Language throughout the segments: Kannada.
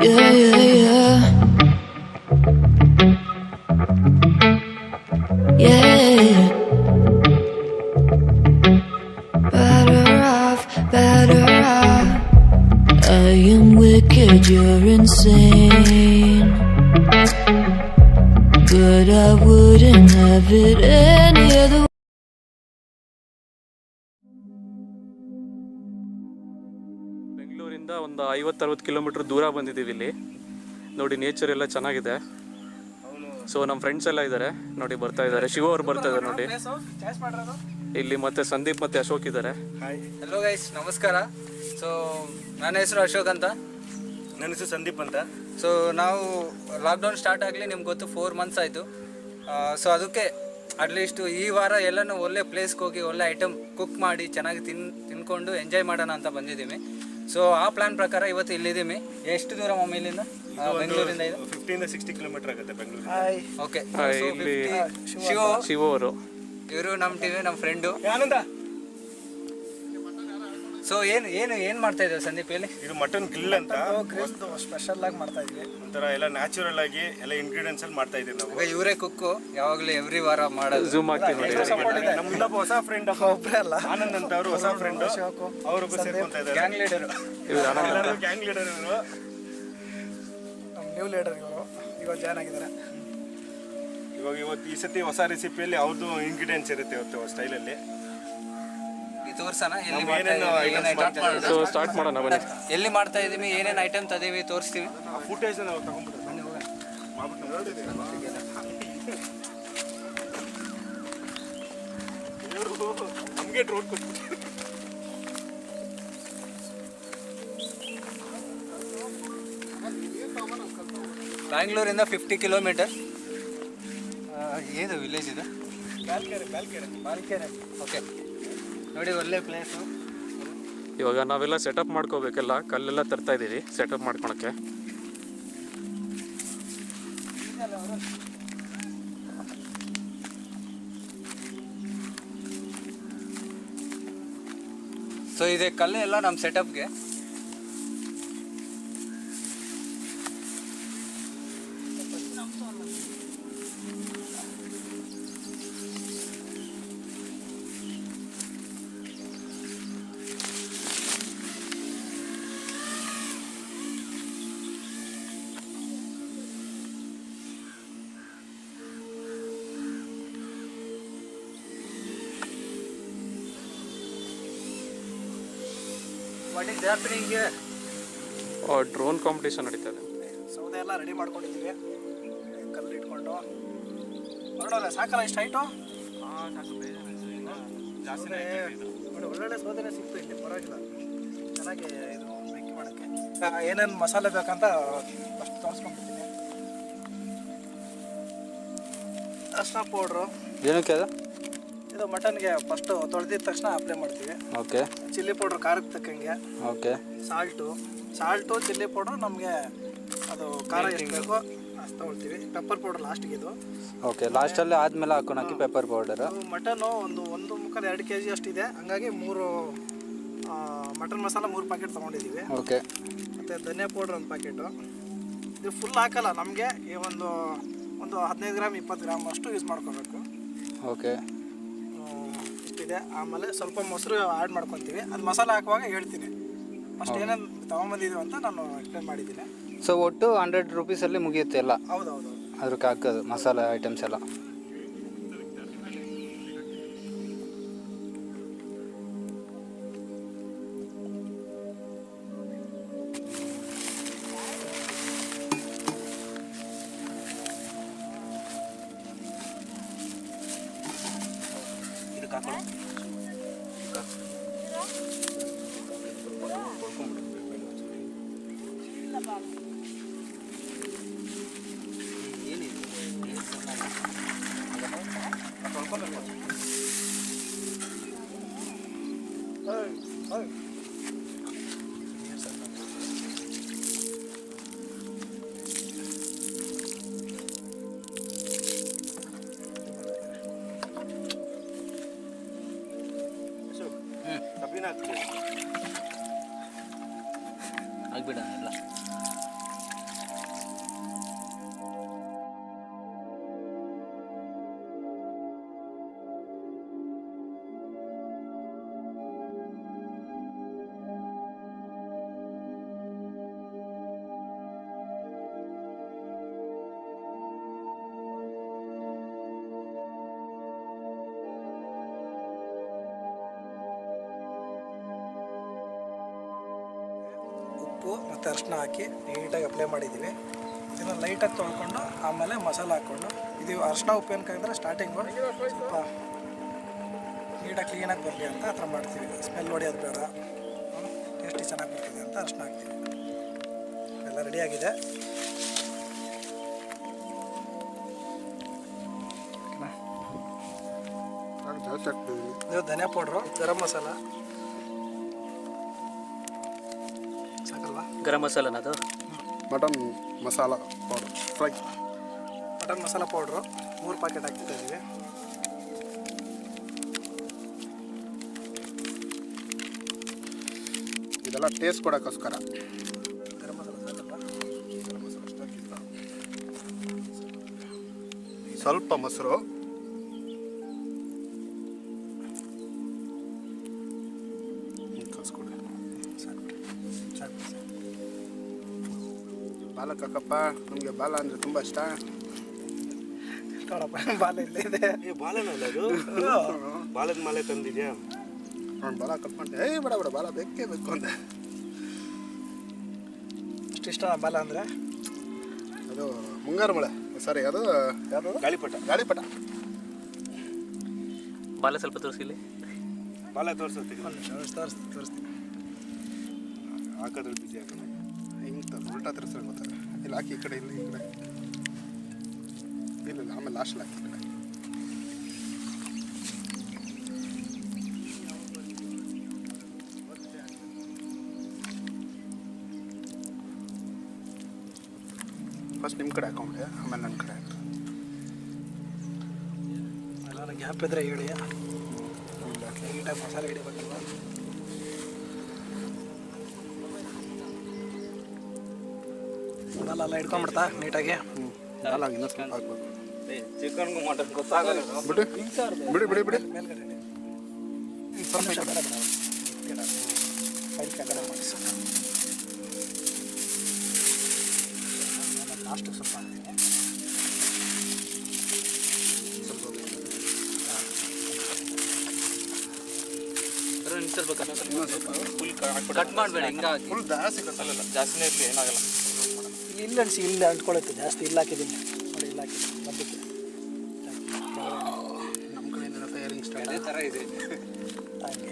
Yeah, yeah, yeah. Yeah. Better off. I am wicked, you're insane. But I wouldn't have it any other way. ಬೆಂಗಳೂರಿಂದ ಒಂದು 50-60 ಕಿಲೋಮೀಟರ್ ದೂರ ಬಂದಿದ್ದೀವಿ. ಇಲ್ಲಿ ನೋಡಿ ನೇಚರ್ ಎಲ್ಲ ಚೆನ್ನಾಗಿದೆ. ಸೊ ನಮ್ಮ ಫ್ರೆಂಡ್ಸ್ ಎಲ್ಲ ಇದ್ದಾರೆ ನೋಡಿ, ಬರ್ತಾ ಇದ್ದಾರೆ. ಶಿವ ಅವ್ರು ಬರ್ತಾ ಇದ್ದಾರೆ ನೋಡಿ ಇಲ್ಲಿ. ಮತ್ತೆ ಸಂದೀಪ್ ಮತ್ತೆ ಅಶೋಕ್ ಇದ್ದಾರೆ. ಹಲೋ ಗೈಸ್, ನಮಸ್ಕಾರ. ಸೊ ನನ್ನ ಹೆಸರು ಅಶೋಕ್ ಅಂತ. ನನ್ನ ಹೆಸರು ಸಂದೀಪ್ ಅಂತ. ಸೊ ನಾವು ಲಾಕ್ಡೌನ್ ಸ್ಟಾರ್ಟ್ ಆಗಲಿ ನಿಮ್ಗೆ ಗೊತ್ತು 4 ಮಂತ್ಸ್ ಆಯಿತು. ಸೊ ಅದಕ್ಕೆ ಅಟ್ಲೀಸ್ಟ್ ಈ ವಾರ ಎಲ್ಲನೂ ಒಳ್ಳೆ ಪ್ಲೇಸ್ಗೆ ಹೋಗಿ ಒಳ್ಳೆ ಐಟಮ್ ಕುಕ್ ಮಾಡಿ ಚೆನ್ನಾಗಿ ತಿನ್ಕೊಂಡು ಎಂಜಾಯ್ ಮಾಡೋಣ ಅಂತ ಬಂದಿದ್ದೀವಿ. ಸೊ ಆ ಪ್ಲಾನ್ ಪ್ರಕಾರ ಇವತ್ತು ಇಲ್ಲಿದ್ದೀವಿ. ಎಷ್ಟು ದೂರ ಮಮ್ಮಿ ಇಲ್ಲಿಂದ? ಬೆಂಗಳೂರಿಂದ ಇದು 50-60 ಕಿಲೋಮೀಟರ್ ಆಗುತ್ತೆ ಬೆಂಗಳೂರು. ಓಕೆ. ಶಿವ ಅವರು ಇವರು ನಮ್ಮ ಫ್ರೆಂಡು. ಸೊ ಏನು ಮಾಡ್ತಾ ಇದ್ದೀವಿ ಸಂದೀಪ್ ಹೇಳಿ? ಇದು ಮಟನ್ ಗ್ರಿಲ್ ಅಂತ ಸ್ಪೆಷಲ್ ಆಗಿ ಮಾಡ್ತಾ ಇದ್ವಿ. ಒಂಥರ ಎಲ್ಲ ನ್ಯಾಚುರಲ್ ಆಗಿ ಎಲ್ಲ ಇಂಗ್ರೀಡಿಯೆಂಟ್ಸ್ ಅಲ್ಲಿ ಮಾಡ್ತಾ ಇದೀವಿ ನಾವು. ಇವರೇ ಕುಕ್ಕು, ಯಾವಾಗಲೂ ಎವ್ರಿ ವಾರ ಮಾಡೋದು. ಝೂಮ್ ಆಗ್ತೀವಿ ನೋಡಿ. ನಮ್ಮ ಇನ್ನೊಬ್ಬ ಹೊಸ ಫ್ರೆಂಡ್ ಒಬ್ಬರೇ ಅಲ್ಲ, ಆನಂದ್ ಅಂತ ಅವರು ಹೊಸ ಫ್ರೆಂಡ್, ಅವರು ಸೇರ್ಕೊಂತ ಇದ್ದಾರೆ. ಗ್ಯಾಂಗ್ ಲೀಡರ್ ಗ್ಯಾಂಗ್ ಲೀಡರ್ ಇವರು, ನ್ಯೂ ಲೀಡರ್ ಇವರು. ಇವಾಗ ಜಾಯ್ನ್ ಆಗಿದ್ದಾರೆ. ಇವತ್ತು ಈ ಸತಿ ಹೊಸ ರೆಸಿಪಿಯಲ್ಲಿ ಅವ್ರದ್ದು ಇಂಗ್ರೀಡಿಯೆಂಟ್ಸ್ ಇರುತ್ತೆ ಇವತ್ತು ಸ್ಟೈಲಲ್ಲಿ. ತೋರ್ಸೋಣ ಸ್ಟಾರ್ಟ್ ಮಾಡೋಣ ಬನ್ನಿ. ಎಲ್ಲಿ ಮಾಡ್ತಾ ಇದೀವಿ, ಏನೇನು ಐಟಮ್ ತದೀವಿ ತೋರಿಸ್ತೀವಿ. ಫುಟೇಜ್ ನಾವು ತಗೊಂಡ್ಬಿಟ್ಟು ನಮಗೆ ರೋಡ್ ಕೊಟ್ಬಿಟ್ಟು ಬ್ಯಾಂಗ್ಳೂರಿಂದ 50 ಕಿಲೋಮೀಟರ್. ಏನು ವಿಲೇಜ್ ಇದು? ಬಾಲ್ಕೆರೆ. ಓಕೆ ನೋಡಿ, ಒಳ್ಳೆ ಪ್ಲೇಸು. ಇವಾಗ ನಾವೆಲ್ಲ ಸೆಟಪ್ ಮಾಡ್ಕೋಬೇಕೆಲ್ಲ, ಕಲ್ಲೆಲ್ಲ ತರ್ತಾ ಇದ್ದೀವಿ ಸೆಟಪ್ ಮಾಡ್ಕೊಳಕ್ಕೆ. ಸೊ ಇದೆ ಕಲ್ಲು ಎಲ್ಲ ನಮ್ಮ ಸೆಟಪ್ಗೆ. What is happening here? Drone competition ನಡೀತಾ ಇದೆ. ಸೌದೆ ಎಲ್ಲ ರೆಡಿ ಮಾಡ್ಕೊಂಡಿದ್ದೀವಿ. ಕಲ್ಲು ಇಟ್ಕೊಂಡು ಹೊರಡೋಲ್ಲ. ಸಾಕಲ್ಲ ಇಷ್ಟು ಹೈಟು? ನೋಡಿ, ಒಳ್ಳೊಳ್ಳೆ ಸೌದೆನೇ ಸಿಕ್ತು ಇಲ್ಲಿ, ಪರವಾಗಿಲ್ಲ. ಚೆನ್ನಾಗಿ ಇದು ಬೆಂಕಿ ಮಾಡೋಕ್ಕೆ ಏನೇನು ಮಸಾಲೆ ಬೇಕಂತ ಫಸ್ಟ್ ತೋರಿಸ್ಕೊಂಡ್ಬಿಡ್ತೀನಿ. ಅರ್ಶಿನ ಪೌಡ್ರು. ಏನಕ್ಕೆ ಅದು? ಇದು ಮಟನ್ಗೆ ಫಸ್ಟು ತೊಳೆದಿದ ತಕ್ಷಣ ಅಪ್ಲೈ ಮಾಡ್ತೀವಿ. ಓಕೆ. ಚಿಲ್ಲಿ ಪೌಡ್ರ್ ಖಾರಕ್ಕೆ ತಕ್ಕಂಗೆ. ಓಕೆ. ಸಾಲ್ಟು ಚಿಲ್ಲಿ ಪೌಡ್ರು ನಮಗೆ ಅದು ಖಾರ ಎಷ್ಟು ಬೇಕೋ ಅಷ್ಟು ತೊಗೊಳ್ತೀವಿ. ಪೆಪ್ಪರ್ ಪೌಡರ್ ಲಾಸ್ಟಿಗೆ ಇದು. ಓಕೆ, ಲಾಸ್ಟಲ್ಲಿ ಆದಮೇಲೆ ಹಾಕೋಣಕ್ಕೆ ಪೆಪ್ಪರ್ ಪೌಡರು. ಮಟನ್ನು ಒಂದು 1.25 kg ಅಷ್ಟಿದೆ, ಹಂಗಾಗಿ 3 ಮಟನ್ ಮಸಾಲ 3 ಪ್ಯಾಕೆಟ್ ತೊಗೊಂಡಿದ್ದೀವಿ. ಓಕೆ. ಮತ್ತು ಧನಿಯಾ ಪೌಡ್ರ್ 1 ಪ್ಯಾಕೆಟು. ಇದು ಫುಲ್ ಹಾಕಲ್ಲ, ನಮಗೆ ಈ ಒಂದು 15 ಗ್ರಾಮ್ 20 ಗ್ರಾಮ್ ಅಷ್ಟು ಯೂಸ್ ಮಾಡ್ಕೋಬೇಕು. ಓಕೆ. ಇಷ್ಟಿದೆ. ಆಮೇಲೆ ಸ್ವಲ್ಪ ಮೊಸರು ಆ್ಯಡ್ ಮಾಡ್ಕೊತೀವಿ. ಅದು ಮಸಾಲೆ ಹಾಕುವಾಗ ಹೇಳ್ತೀನಿ ಫಸ್ಟ್ ಏನೇನು ತೊಗೊಂಬಂದಿದ್ದೀವಿ ಅಂತ ನಾನು ಎಕ್ಸ್ಪ್ಲೇನ್ ಮಾಡಿದ್ದೀನಿ. ಸೊ ಒಟ್ಟು 100 ರೂಪೀಸಲ್ಲಿ ಮುಗಿಯುತ್ತೆ ಎಲ್ಲ? ಹೌದೌದು. ಅದಕ್ಕೆ ಹಾಕೋದು ಮಸಾಲೆ ಐಟಮ್ಸ್ ಎಲ್ಲ. ಇದಕ್ಕೆ ಹಾಕೋಣ. ಕಬ್ಬಿನ ಹಾಕ್ತೀವಿ. ಆಗ್ಬಿಡ ಎಲ್ಲ. ಉಪ್ಪು ಮತ್ತು ಅರಿಶಿನ ಹಾಕಿ ನೀಟಾಗಿ ಅಪ್ಲೈ ಮಾಡಿದ್ದೀವಿ. ಇದನ್ನು ಲೈಟಾಗಿ ತೊಳ್ಕೊಂಡು ಆಮೇಲೆ ಮಸಾಲೆ ಹಾಕ್ಕೊಂಡು ಇದು ಅರಿಶಿನ ಉಪ್ಪು ಏನಕ್ಕಂದರೆ ಸ್ಟಾರ್ಟಿಂಗು ಸ್ವಲ್ಪ ನೀಟಾಗಿ ಕ್ಲೀನಾಗಿ ಬರಲಿ ಅಂತ ಆ ಥರ ಮಾಡ್ತೀವಿ. ಸ್ಮೆಲ್ ಹೊಡಿಯೋದು ಬೇಡ, ಟೇಸ್ಟಿ ಚೆನ್ನಾಗಿ ಬರ್ತದೆ ಅಂತ ಅರಿಶಿನ ಹಾಕ್ತೀವಿ. ಎಲ್ಲ ರೆಡಿಯಾಗಿದೆ. ಇದು ಧನಿಯಾ ಪೌಡ್ರು, ಗರಂ ಮಸಾಲ ಸಾಕಲ್ವಾ? ಗರಂ ಮಸಾಲನ ಅದು mutton masala powder fry. Mutton masala powder 3 packet ಹಾಕ್ತಾ ಇದ್ದೀವಿ. ಇದೆಲ್ಲ ಟೇಸ್ಟ್ ಕೊಡೋಕ್ಕೋಸ್ಕರ. ಗರಂ ಮಸಾಲ ಸಾಕಲ್ವಾ? ಸ್ವಲ್ಪ ಮೊಸರು, ಕಲಿಸ್ಕೊಡಿ. ಸಾಕು ಬಾಲಕ್ ಹಾಕಪ್ಪ, ನಮಗೆ ಬಾಲ ಅಂದರೆ ತುಂಬ ಇಷ್ಟ. ನೋಡಪ್ಪ ಬಾಲ ಇಲ್ಲೇ ಇದೆ. ಏ ಬಾಲನಲ್ಲ ಅದು, ಬಾಲದ ಮಾಲೆ ತಂದಿದ್ಯಾ? ಅವ್ನು ಬಾಲ ಕಟ್ಕೊಂಡೆ, ಬೇಡ ಬೇಡ ಬಾಲ ಬೇಕೇ ಬೇಕು ಅಂದೆ. ಅಷ್ಟು ಇಷ್ಟ ಬಾಲ ಅಂದರೆ. ಅದು ಮುಂಗಾರು ಮಳೆ, ಸಾರಿ ಅದು ಯಾವುದು ಗಾಳಿಪಟ. ಗಾಳಿಪಟ. ಬಾಲ ಸ್ವಲ್ಪ ತೋರಿಸಿಲ್ಲಿ. ಬಾಲ ತೋರಿಸುತ್ತೀವಿ, ತೋರಿಸ್ತೀನಿ. ಹಾಕೋದ್ರ ಬಿಸಿ ಹಾಕೋಣ. ಹಿಂಗೆ ಉಲ್ಟಾ ತಿರ್ಸ್ರೆ ಗೊತ್ತಾಗ. ಇಲ್ಲಿ ಹಾಕಿ ಈ ಕಡೆ, ಇಲ್ಲಿ ಈ ಕಡೆ ಇಲ್ಲ ಆಮೇಲೆ ಲಾಸ್ಟಲ್ಲಿ ಹಾಕಿ ಈ ಕಡೆ. ಫಸ್ಟ್ ನಿಮ್ಮ ಕಡೆ ಹಾಕೊಂಡೆ, ಆಮೇಲೆ ನನ್ನ ಕಡೆ ಹಾಕಿ. ಎಲ್ಲ ಗ್ಯಾಪ್ ಇದ್ರೆ ಹೇಳಿ. ನೀಟಾಗಿ ಮಸಾಲೆ ಹಿಡಿಬೇಕಲ್ವ. ಮಸಾಲ ಎಲ್ಲ ಹಿಡ್ಕೊಂಡ್ಬಿಡ್ತಾ ನೀಟಾಗಿ. ಹಾಲಾಗಿ ಇನ್ನೂ ಸ್ವಲ್ಪ ಹಾಕ್ಬೇಕು. ಚಿಕನ್ಗೂ ಮಟನ್ ಗೊತ್ತಾಗಲ್ಲ. ಬಿಡಿ ಬಿಡಿ ಬಿಡಿ ಬಿಡಿ. ಮೇಲ್ಗಡೆ ಸ್ವಲ್ಪ ಬೇಡ ಬೇಡ ಫೈಲ್ ಕೆಳಗಡೆ ಮಾಡಿಸಿ. ಲಾಸ್ಟಿಗೆ ಸ್ವಲ್ಪ ಹಾಕ್ತೀನಿ. ಕಟ್ ಮಾಡಬೇಡ, ಹಿಂಗಾಗಿ ಫುಲ್ ಜಾಸ್ತಿ ಕಟ್ಟಲ್ಲ. ಜಾಸ್ತಿನೇ ಇರಲಿ, ಏನಾಗಲ್ಲ. ಇಲ್ಲಿ ಅನಿಸಿ ಇಲ್ಲಿ ಅಂಟ್ಕೊಳ್ಳುತ್ತೆ ಜಾಸ್ತಿ. ಇಲ್ಲಿ ಹಾಕಿದ್ದೀನಿ ನೋಡಿ, ಇಲ್ಲಿ ಹಾಕಿದ್ದೀನಿ ಮಧ್ಯಕ್ಕೆ. ನಮ್ಮ ಕಡೆಯಿಂದ ತಯಾರಿಂಗ್ ಸ್ಟಾರ್ಟ್. ಅದೇ ಥರ ಇದೆ. ಹಾಗೆ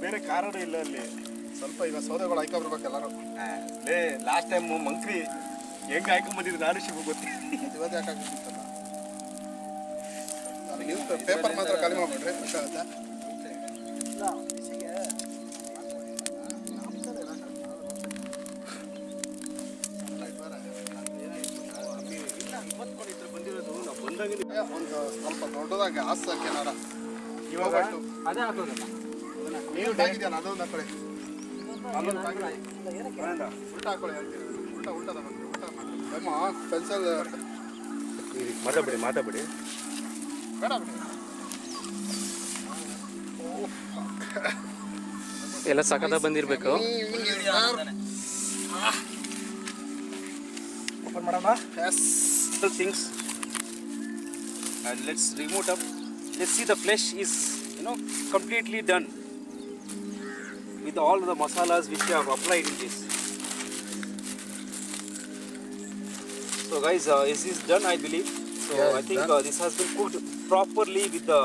ಬೇರೆ ಕಾರಣೂ ಇಲ್ಲ ಅಲ್ಲಿ. ಸ್ವಲ್ಪ ಈಗ ಸೌದೆಗಳು ಹಾಕೊಂಡ್ಬರ್ಬೇಕು ಎಲ್ಲರೂ. ಲೇ ಲಾಸ್ಟ್ ಟೈಮ್ ಮಂಕ್ರಿ ಹೆಂಗೆ ಹಾಕೊಂಬಂದಿದ್ದು ನಾನು ಶಿವ ಗೊತ್ತಿ. ಇವತ್ತು ಯಾಕೆ ಹಾಕಿರ್ತಲ್ಲ, ನ್ಯೂಸ್ ಪೇಪರ್ ಮಾತ್ರ ಖಾಲಿ ಮಾಡ್ಬಿಡ್ರಿ ಗೊತ್ತಾಗುತ್ತೆ. ಒಂದು ಸ್ವಲ್ಪ ದೊಡ್ಡದಾಗಿ ಆಸೆ ಹಾಕ್ಯಾರ ಇವಾಗ. ಅದೇ ಹಾಕೋದಲ್ಲ. ನೀವು ಹೇಗಿದೆಯಲ್ಲ ಅದೊಂದು ಹಾಕೊಳ್ಳಿ, ಅಲ್ಲೊಂದು ಹಾಕೊಳ್ಳಿ, ಉಲ್ಟಾ ಹಾಕೊಳ್ಳಿ. ಹೇಳ್ತೀನಿ ಉಲ್ಟಾ ಉಲ್ಟಾ ತಗೊಂಡ್ರಿ, ಉಲ್ಟಾ ಮಾಡಿ ಪೆನ್ಸಲ್ ಮಾತಾಬಿಡಿ ಬೇಡ ಬಿಡಿ. ಎಲ್ಲ ಸಖತ್ತಾಗಿ ಬಂದಿರಬೇಕು. ಓಪನ್ ಮಾಡೋಣ. Yes things and let's remove up. Let's see the flesh is completely done with all the masalas which we have applied in this. So guys, this is done, I believe. So Yeah, I think done. this has been cooked properly with the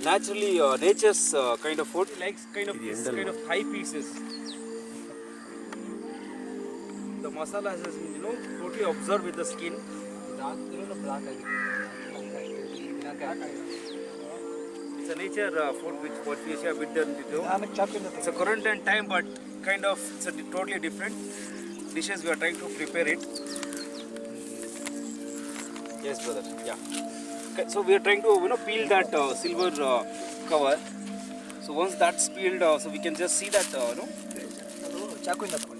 naturally nature's kind of food, like kind of this kind of high pieces. The masala has been totally absorbed with the skin. Block ಆಗಿದೆ. It's a nature food which what we have been done to do. ನಿಧಾನಕ್ಕೆ ಚಾಪಿಂದ It's a quarantine time, but kind of it's a totally different dishes. We are trying to prepare it. Yes, brother. Yeah. Okay, so we are trying to peel that silver cover. So once that's peeled, so we can just see that ಅದು ಚಾಕುಯಿಂದ ತಗೊಳ್ಳಿ.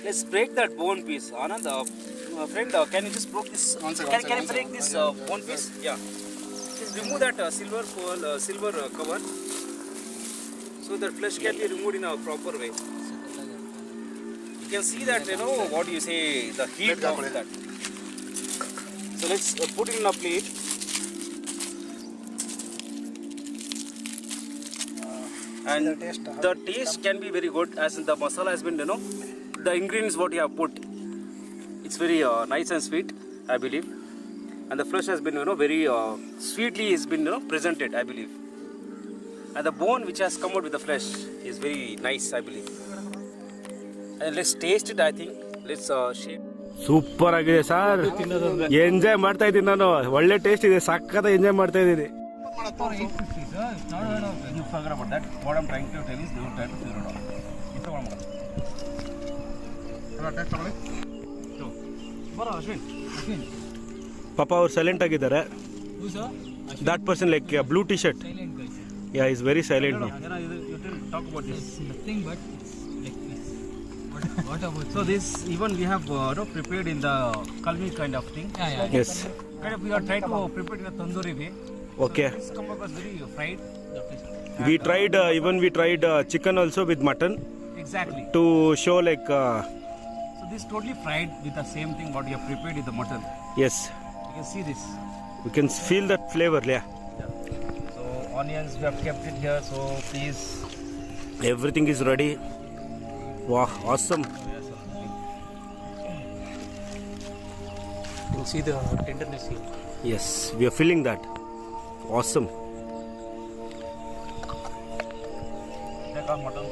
Let's break that bone piece. Anand, friend, can you just break this? One second, Can you break this bone piece? Yeah. Just remove that silver cover, so that flesh can be removed in a proper way. You can see that what you say, the heat of that. So let's put it in a plate. And the taste can be very good as the masala has been, the ingredients what you have put. It's very nice and sweet, I believe. And the flesh has been, very sweetly has been, presented, I believe. And the bone which has come out with the flesh is very nice, I believe. And let's taste it, I think. Let's shape. Super ಆಗಿದೆ ಸರ್. ಎಂಜಾಯ್ ಮಾಡ್ತಾ ಇದ್ದೀನಿ ನಾನು. ಒಳ್ಳೆ ಟೇಸ್ಟ್ ಇದೆ, ಸಕ್ಕತ್ತ ಎಂಜಾಯ್ ಮಾಡ್ತಾ ಇದ್ದೀನಿ. You forgot about that. What I'm trying to tell is you try to figure it out. ಪಾಪ ಅವ್ರು ಸೈಲೆಂಟ್ ಆಗಿದ್ದಾರೆ. That person like blue T shirt, yeah is very silent. Talk about this. Nothing but like this. What about so this even we have prepared in the kalmi kind of thing. Yes, Kind of we are trying to prepare in a tandoori way. Okay. This come across very fried. We tried chicken also with mutton Exactly. To show like So this totally fried with the same thing what you have prepared with the mutton. Yes, You can see this. We can feel that flavour. Yeah, So onions we have kept it here. So please. Everything is ready. ವಾಹ್, awesome. You see the tenderness here. Yes, we are feeling that. Awesome. Take our mutton.